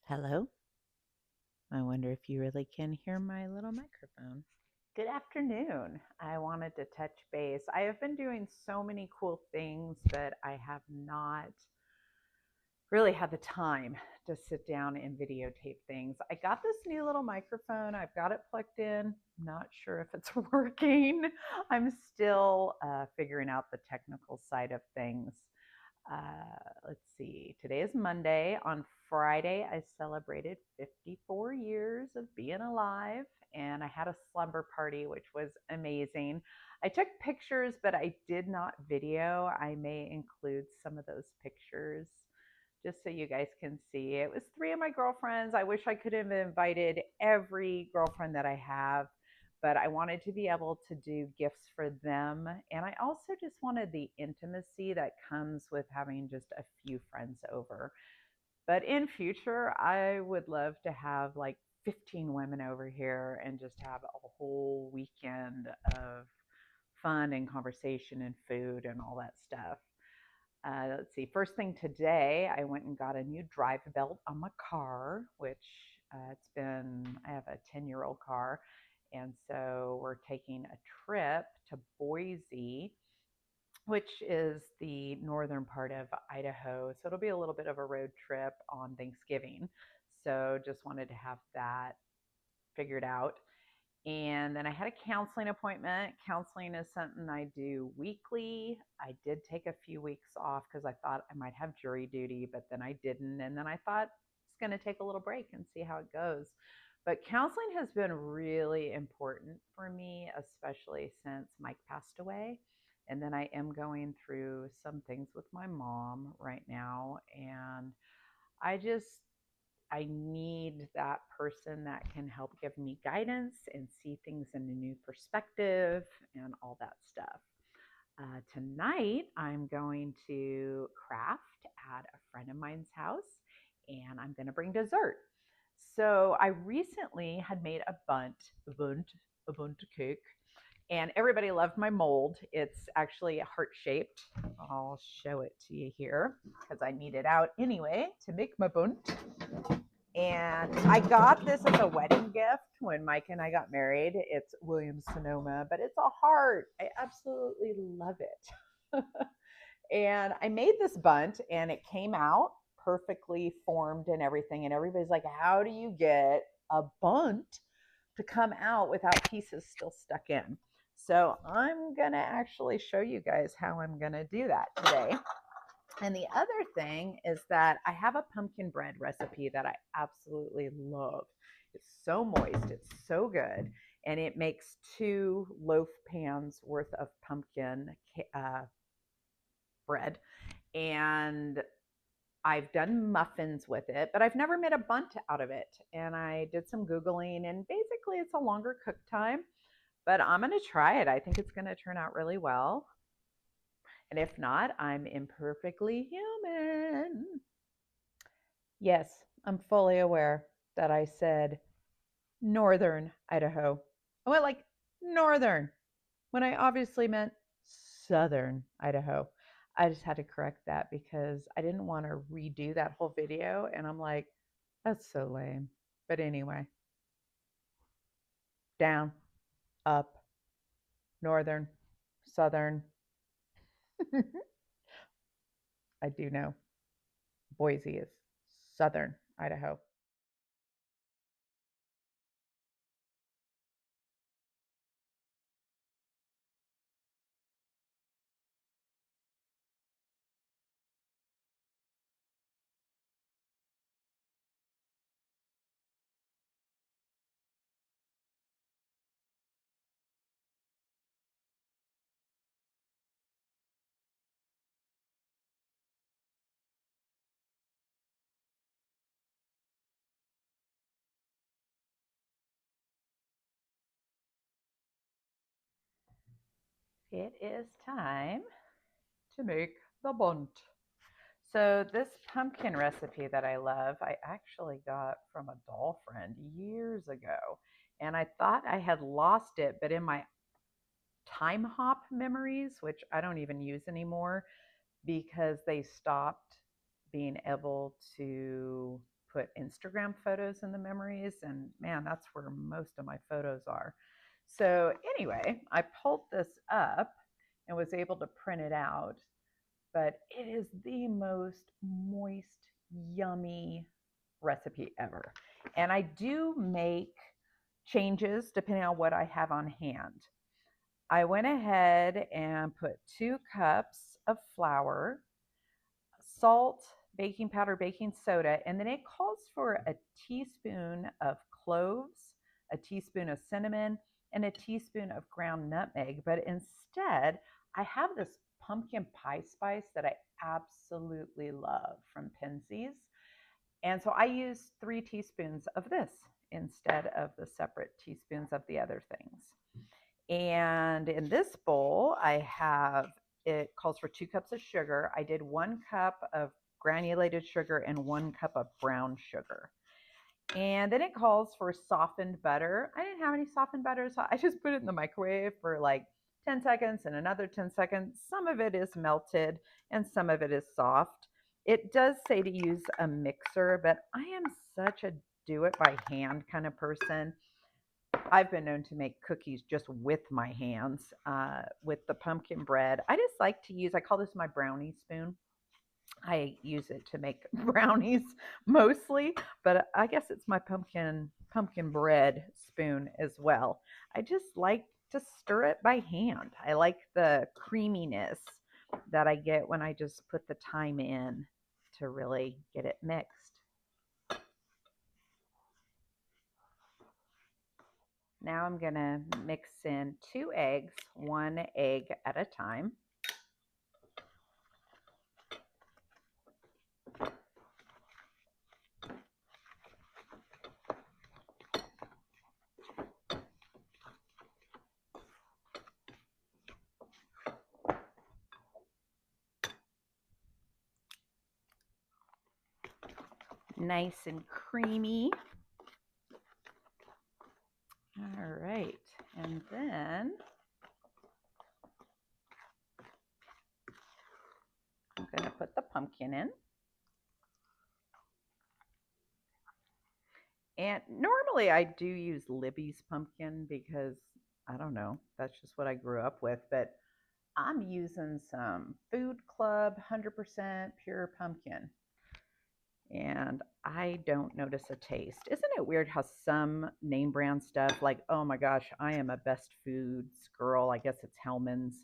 Hello? I wonder if you really can hear my little microphone. Good afternoon. I wanted to touch base. I have been doing so many cool things, but I have not really had the time to sit down and videotape things. I got this new little microphone. I've got it plugged in. I'm not sure if it's working. I'm still figuring out the technical side of things. Let's see, today is Monday. On Friday, I celebrated 54 years of being alive, and I had a slumber party, which was amazing. I took pictures, but I did not video. I may include some of those pictures just so you guys can see. It was three of my girlfriends. I wish I could have invited every girlfriend that I have, but I wanted to be able to do gifts for them. And I also just wanted the intimacy that comes with having just a few friends over. But in future, I would love to have like 15 women over here and just have a whole weekend of fun and conversation and food and all that stuff. Let's see. First thing today, I went and got a new drive belt on my car, which I have a 10-year-old car. And so we're taking a trip to Boise, which is the northern part of Idaho. So it'll be a little bit of a road trip on Thanksgiving. So just wanted to have that figured out. And then I had a counseling appointment. Counseling is something I do weekly. I did take a few weeks off because I thought I might have jury duty, but then I didn't. And then I thought it's going to take a little break and see how it goes. But counseling has been really important for me, especially since Mike passed away. And then I am going through some things with my mom right now. And I just I need that person that can help give me guidance and see things in a new perspective and all that stuff. Tonight, I'm going to craft at a friend of mine's house and I'm going to bring dessert. So I recently had made a Bundt cake, and everybody loved my mold. It's actually heart shaped. I'll show it to you here because I need it out anyway to make my Bundt. And I got this as a wedding gift when Mike and I got married. It's Williams Sonoma, but it's a heart. I absolutely love it. And I made this Bundt and it came out perfectly formed and everything. And everybody's like, how do you get a Bundt to come out without pieces still stuck in? So I'm going to actually show you guys how I'm going to do that today. And the other thing is that I have a pumpkin bread recipe that I absolutely love. It's so moist, it's so good, and it makes 2 loaf pans worth of pumpkin bread. And I've done muffins with it, but I've never made a Bundt out of it. And I did some Googling, and basically it's a longer cook time, but I'm going to try it. I think it's going to turn out really well. And if not, I'm imperfectly human. Yes, I'm fully aware that I said northern Idaho. I went like northern when I obviously meant southern Idaho. I just had to correct that because I didn't want to redo that whole video. And I'm like, that's so lame. But anyway, down, up, northern, southern. I do know Boise is southern Idaho. It is time to make the Bundt. So this pumpkin recipe that I love, I actually got from a doll friend years ago. And I thought I had lost it, but in my time hop memories, which I don't even use anymore because they stopped being able to put Instagram photos in the memories, and man, that's where most of my photos are. So anyway, I pulled this up and was able to print it out, but it is the most moist, yummy recipe ever. And I do make changes depending on what I have on hand. I went ahead and put 2 cups of flour, salt, baking powder, baking soda, and then it calls for a teaspoon of cloves, a teaspoon of cinnamon, and a teaspoon of ground nutmeg. But instead, I have this pumpkin pie spice that I absolutely love from Penzeys. And so I use 3 teaspoons of this instead of the separate teaspoons of the other things. And in this bowl, I have, it calls for 2 cups of sugar. I did 1 cup of granulated sugar and 1 cup of brown sugar. And then it calls for softened butter. I didn't have any softened butter, so I just put it in the microwave for like 10 seconds and another 10 seconds. Some of it is melted and some of it is soft. It does say to use a mixer, but I am such a do it by hand kind of person. I've been known to make cookies just with my hands, with the pumpkin bread. I just like to use, I call this my brownie spoon. I use it to make brownies mostly, but I guess it's my pumpkin bread spoon as well. I just like to stir it by hand. I like the creaminess that I get when I just put the time in to really get it mixed. Now I'm going to mix in 2 eggs, 1 egg at a time. Nice and creamy. All right, and then I'm going to put the pumpkin in. And normally I do use Libby's pumpkin because, I don't know, that's just what I grew up with. But I'm using some Food Club 100% pure pumpkin. And I don't notice a taste. Isn't it weird how some name brand stuff, like, oh my gosh, I am a Best Foods girl. I guess it's Hellman's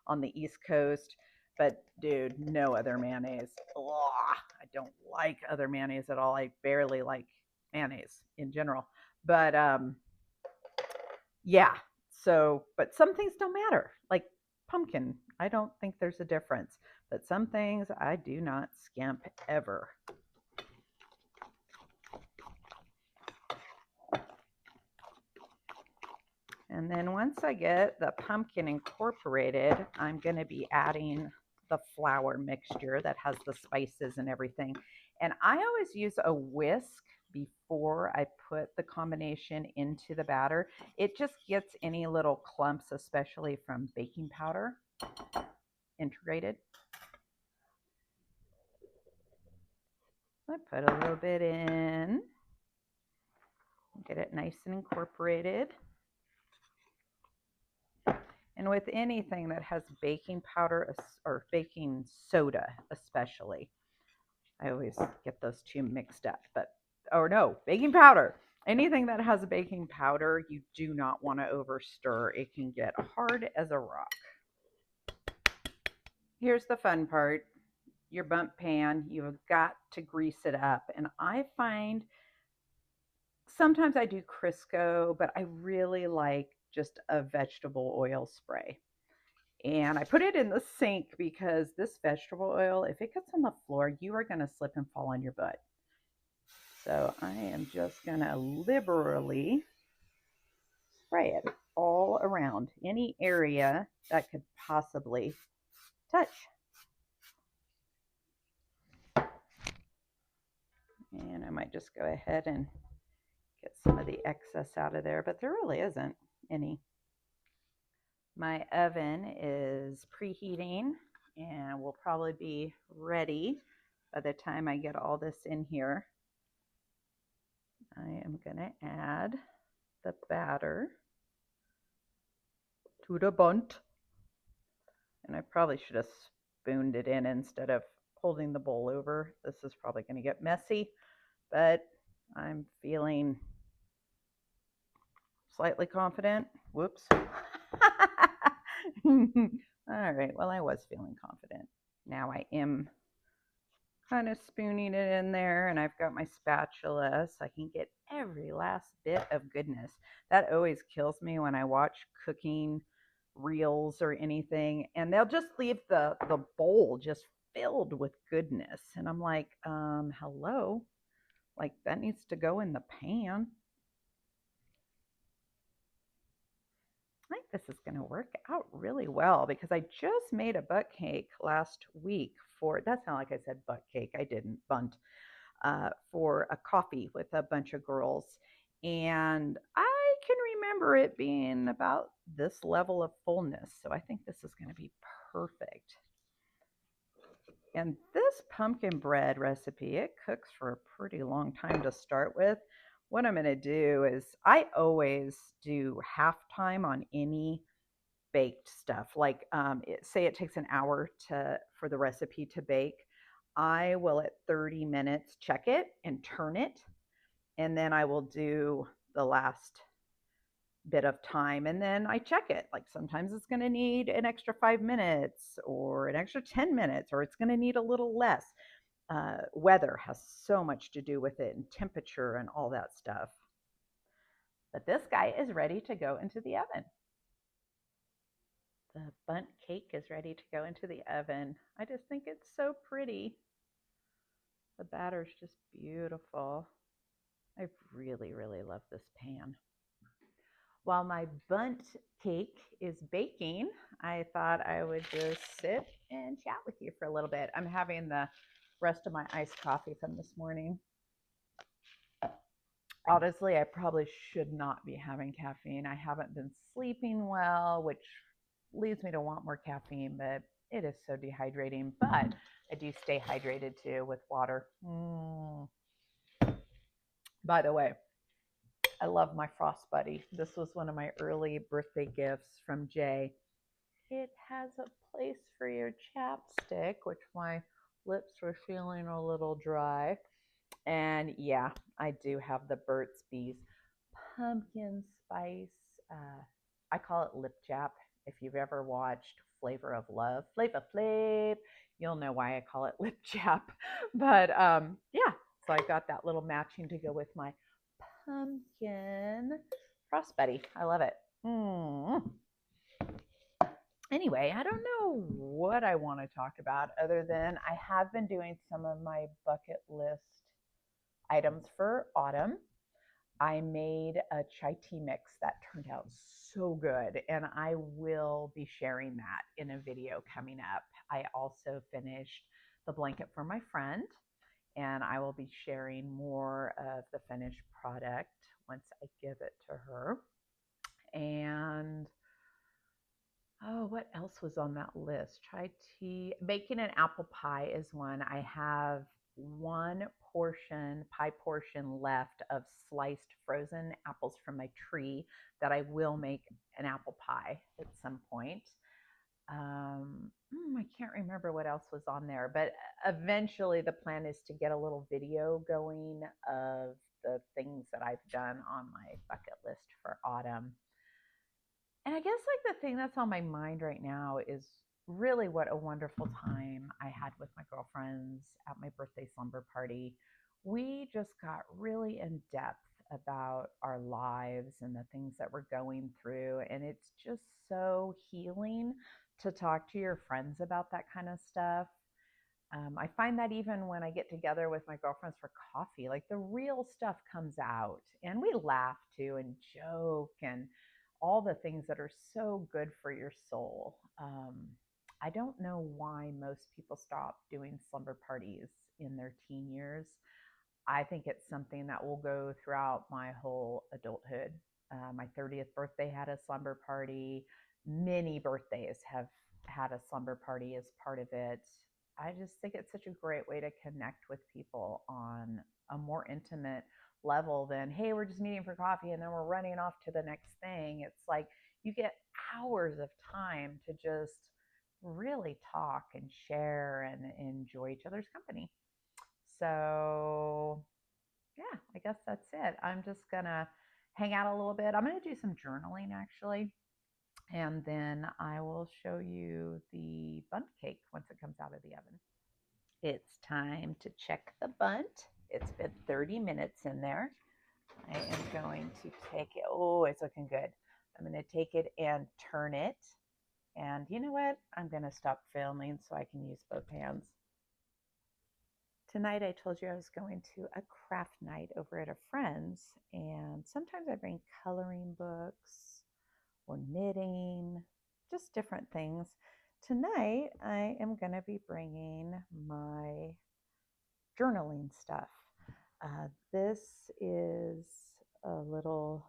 on the East Coast. But dude, no other mayonnaise. Ugh, I don't like other mayonnaise at all. I barely like mayonnaise in general. But yeah. So, but some things don't matter. Like pumpkin, I don't think there's a difference. But some things I do not skimp ever. And then once I get the pumpkin incorporated, I'm going to be adding the flour mixture that has the spices and everything. And I always use a whisk before I put the combination into the batter. It just gets any little clumps, especially from baking powder, integrated. I put a little bit in, get it nice and incorporated. And with anything that has baking powder or baking soda especially, I always get those two mixed up. Baking powder. Anything that has baking powder, you do not want to overstir. It can get hard as a rock. Here's the fun part. Your Bundt pan, you've got to grease it up. And I find sometimes I do Crisco, but I really like just a vegetable oil spray. And I put it in the sink because this vegetable oil, if it gets on the floor, you are going to slip and fall on your butt. So I am just going to liberally spray it all around any area that could possibly touch. And I might just go ahead and get some of the excess out of there, but there really isn't any. My oven is preheating and will probably be ready by the time I get all this in here. I am going to add the batter to the Bundt. And I probably should have spooned it in instead of holding the bowl over. This is probably going to get messy, but I'm feeling slightly confident. Whoops. All right, well, I was feeling confident. Now I am kind of spooning it in there, and I've got my spatula so I can get every last bit of goodness. That always kills me when I watch cooking reels or anything, and they'll just leave the bowl just filled with goodness. And I'm like, hello, like that needs to go in the pan. I think this is going to work out really well because I just made a butt cake last week for, that's not like I said butt cake, I didn't, Bundt, for a coffee with a bunch of girls. And I can remember it being about this level of fullness. So I think this is going to be perfect. And this pumpkin bread recipe, it cooks for a pretty long time to start with. What I'm going to do is I always do halftime on any baked stuff. Like say it takes an hour for the recipe to bake. I will at 30 minutes check it and turn it, and then I will do the last bit of time, and then I check it. Like sometimes it's going to need an extra 5 minutes or an extra 10 minutes, or it's going to need a little less. Weather has so much to do with it, and temperature and all that stuff. But this guy is ready to go into the oven. The Bundt cake is ready to go into the oven. I just think it's so pretty. The batter's just beautiful. I really, really love this pan. While my Bundt cake is baking, I thought I would just sit and chat with you for a little bit. I'm having the rest of my iced coffee from this morning. Honestly, I probably should not be having caffeine. I haven't been sleeping well, which leads me to want more caffeine, but it is so dehydrating. But I do stay hydrated too with water. By the way, I love my Frost Buddy. This was one of my early birthday gifts from Jay. It has a place for your chapstick, which my lips were feeling a little dry. And yeah, I do have the Burt's Bees pumpkin spice. I call it lip chap. If you've ever watched Flavor of Love, Flavor Flav, you'll know why I call it lip chap. But yeah, so I got that little matching to go with my pumpkin Frost Buddy. I love it. Anyway, I don't know what I want to talk about other than I have been doing some of my bucket list items for autumn. I made a chai tea mix that turned out so good, and I will be sharing that in a video coming up. I also finished the blanket for my friend, and I will be sharing more of the finished product once I give it to her. And oh, what else was on that list? Chai tea, baking an apple pie is one. I have one pie portion left of sliced frozen apples from my tree that I will make an apple pie at some point. I can't remember what else was on there, but eventually the plan is to get a little video going of the things that I've done on my bucket list for autumn. And I guess like the thing that's on my mind right now is really what a wonderful time I had with my girlfriends at my birthday slumber party. We just got really in depth about our lives and the things that we're going through. And it's just so healing to talk to your friends about that kind of stuff. I find that even when I get together with my girlfriends for coffee, like the real stuff comes out and we laugh too and joke and all the things that are so good for your soul. I don't know why most people stop doing slumber parties in their teen years. I think it's something that will go throughout my whole adulthood. My 30th birthday had a slumber party. Many birthdays have had a slumber party as part of it. I just think it's such a great way to connect with people on a more intimate level than, hey, we're just meeting for coffee and then we're running off to the next thing. It's like you get hours of time to just really talk and share and enjoy each other's company. So, yeah, I guess that's it. I'm just going to hang out a little bit. I'm going to do some journaling actually. And then I will show you the Bundt cake once it comes out of the oven. It's time to check the Bundt. It's been 30 minutes in there. I am going to take it. Oh, it's looking good. I'm going to take it and turn it. And you know what? I'm going to stop filming so I can use both hands. Tonight I told you I was going to a craft night over at a friend's, and sometimes I bring coloring books or knitting, just different things. Tonight I am going to be bringing my journaling stuff. This is a little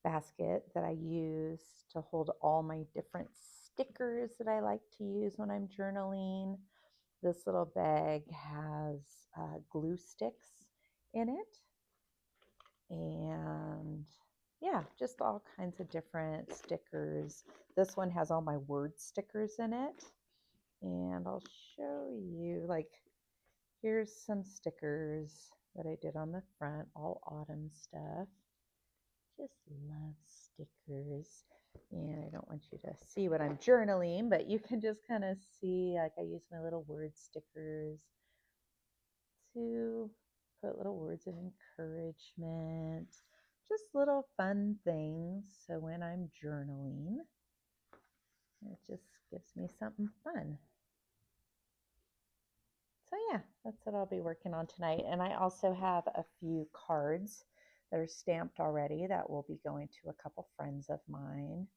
basket that I use to hold all my different stickers that I like to use when I'm journaling. This little bag has glue sticks in it, and yeah, just all kinds of different stickers. This one has all my word stickers in it, and I'll show you, like, here's some stickers that I did on the front, all autumn stuff. Just love stickers. And I don't want you to see what I'm journaling, but you can just kind of see, like, I use my little word stickers to put little words of encouragement, just little fun things. So when I'm journaling, it just gives me something fun. So yeah, that's what I'll be working on tonight. And I also have a few cards that are stamped already that will be going to a couple friends of mine.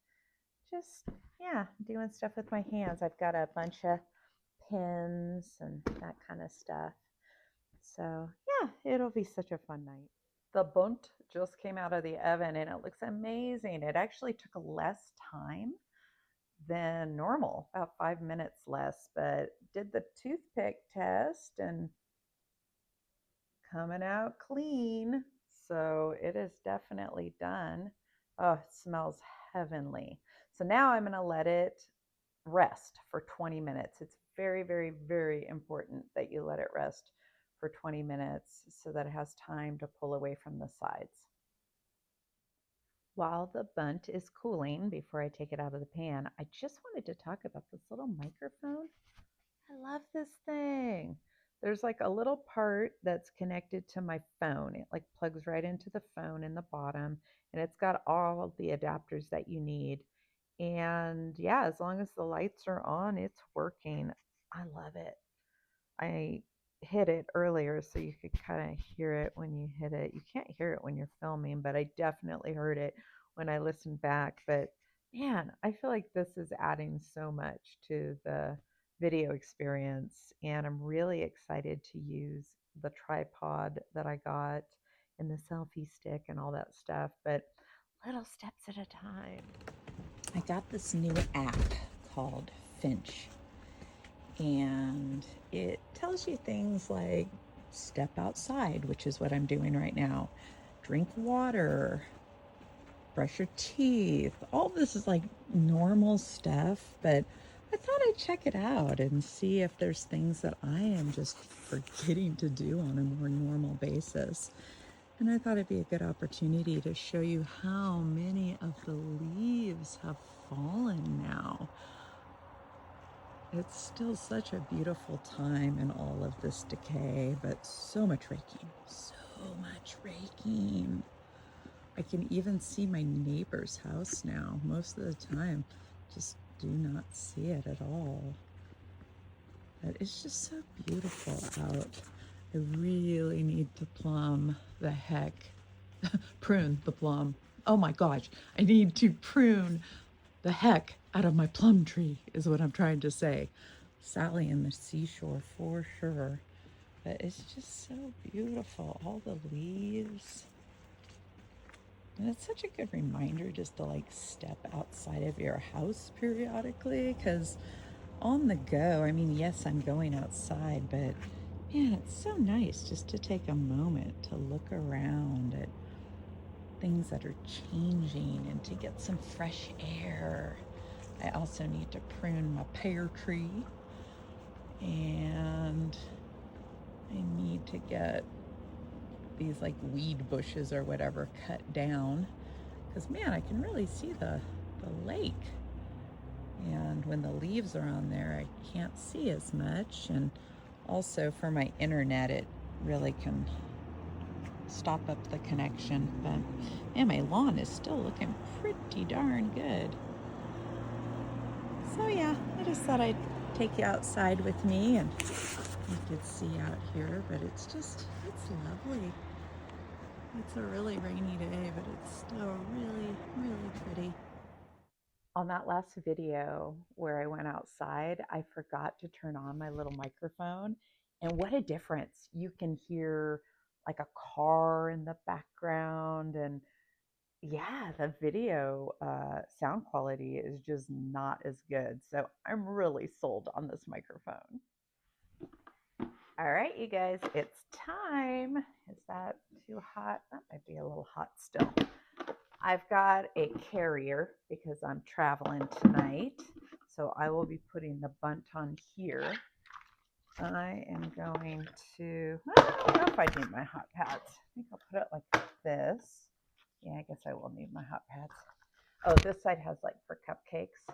Just, yeah, doing stuff with my hands. I've got a bunch of pins and that kind of stuff. So yeah, it'll be such a fun night. The Bundt just came out of the oven and it looks amazing. It actually took less time than normal, about 5 minutes less, but did the toothpick test and coming out clean. So it is definitely done. Oh, it smells heavenly. So now I'm going to let it rest for 20 minutes. It's very, very, very important that you let it rest for 20 minutes so that it has time to pull away from the sides. While the Bundt is cooling before I take it out of the pan, I just wanted to talk about this little microphone. I love this thing. There's like a little part that's connected to my phone. It like plugs right into the phone in the bottom, and it's got all the adapters that you need. And yeah, as long as the lights are on, it's working. I love it. I hit it earlier so you could kind of hear it when you hit it. You can't hear it when you're filming, but I definitely heard it when I listened back. But man, I feel like this is adding so much to the video experience, and I'm really excited to use the tripod that I got and the selfie stick and all that stuff, but little steps at a time. I got this new app called Finch, and it tells you things like step outside, which is what I'm doing right now, drink water, brush your teeth. All this is like normal stuff, but I thought I'd check it out and see if there's things that I am just forgetting to do on a more normal basis. And I thought it'd be a good opportunity to show you how many of the leaves have fallen now. It's still such a beautiful time in all of this decay, but so much raking, so much raking. I can even see my neighbor's house now. Most of the time, just do not see it at all. But it's just so beautiful out. I really need to prune the plum. Oh my gosh, I need to prune the heck out of my plum tree is what I'm trying to say. Sally in the seashore for sure. But it's just so beautiful, all the leaves. And it's such a good reminder just to like step outside of your house periodically, because on the go, I mean, yes, I'm going outside, but Man, it's so nice just to take a moment to look around at things that are changing and to get some fresh air. I also need to prune my pear tree, and I need to get these like weed bushes or whatever cut down, because man, I can really see the lake. And when the leaves are on there, I can't see as much. And also for my internet, it really can stop up the connection. But man, my lawn is still looking pretty darn good. So yeah, I just thought I'd take you outside with me, and you could see out here, but it's lovely. It's a really rainy day, but it's still really, really pretty. On that last video where I went outside, I forgot to turn on my little microphone. And what a difference. You can hear like a car in the background. And yeah, the video sound quality is just not as good. So I'm really sold on this microphone. All right, you guys, it's time. Is that too hot? That might be a little hot still. I've got a carrier because I'm traveling tonight. So I will be putting the Bundt on here. I am going to, I don't know if I need my hot pads. I think I'll put it like this. Yeah, I guess I will need my hot pads. Oh, this side has like for cupcakes.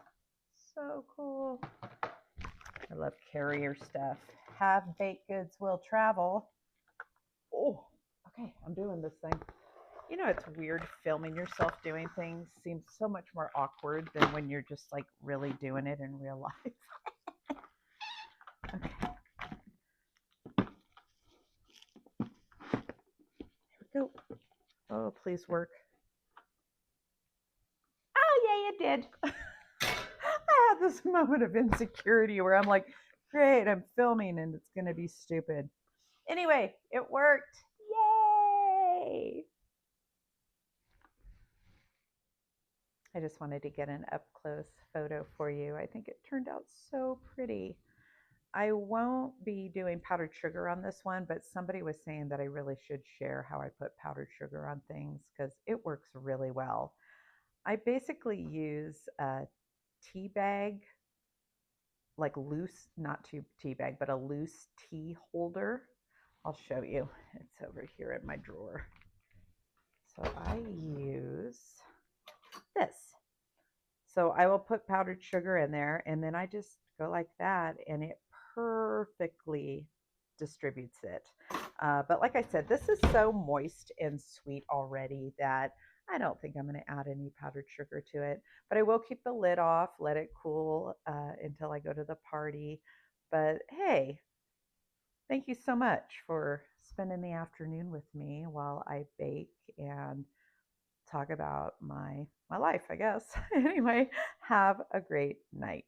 So cool. I love carrier stuff. Have baked goods will travel. Oh, okay, I'm doing this thing. You know, it's weird filming yourself doing things seems so much more awkward than when you're just like really doing it in real life. Okay. Here we go. Oh, please work. Oh, yeah, it did. I had this moment of insecurity where I'm like, great, I'm filming and it's going to be stupid. Anyway, it worked. Yay! I just wanted to get an up close photo for you. I think it turned out so pretty. I won't be doing powdered sugar on this one, but somebody was saying that I really should share how I put powdered sugar on things because it works really well. I basically use a tea bag, like loose, not tea bag, but a loose tea holder. I'll show you. It's over here in my drawer. So I use this. So I will put powdered sugar in there, and then I just go like that, and it perfectly distributes it. But like I said, this is so moist and sweet already that I don't think I'm going to add any powdered sugar to it. But I will keep the lid off, let it cool until I go to the party. But hey, thank you so much for spending the afternoon with me while I bake and talk about my life, I guess. Anyway, have a great night.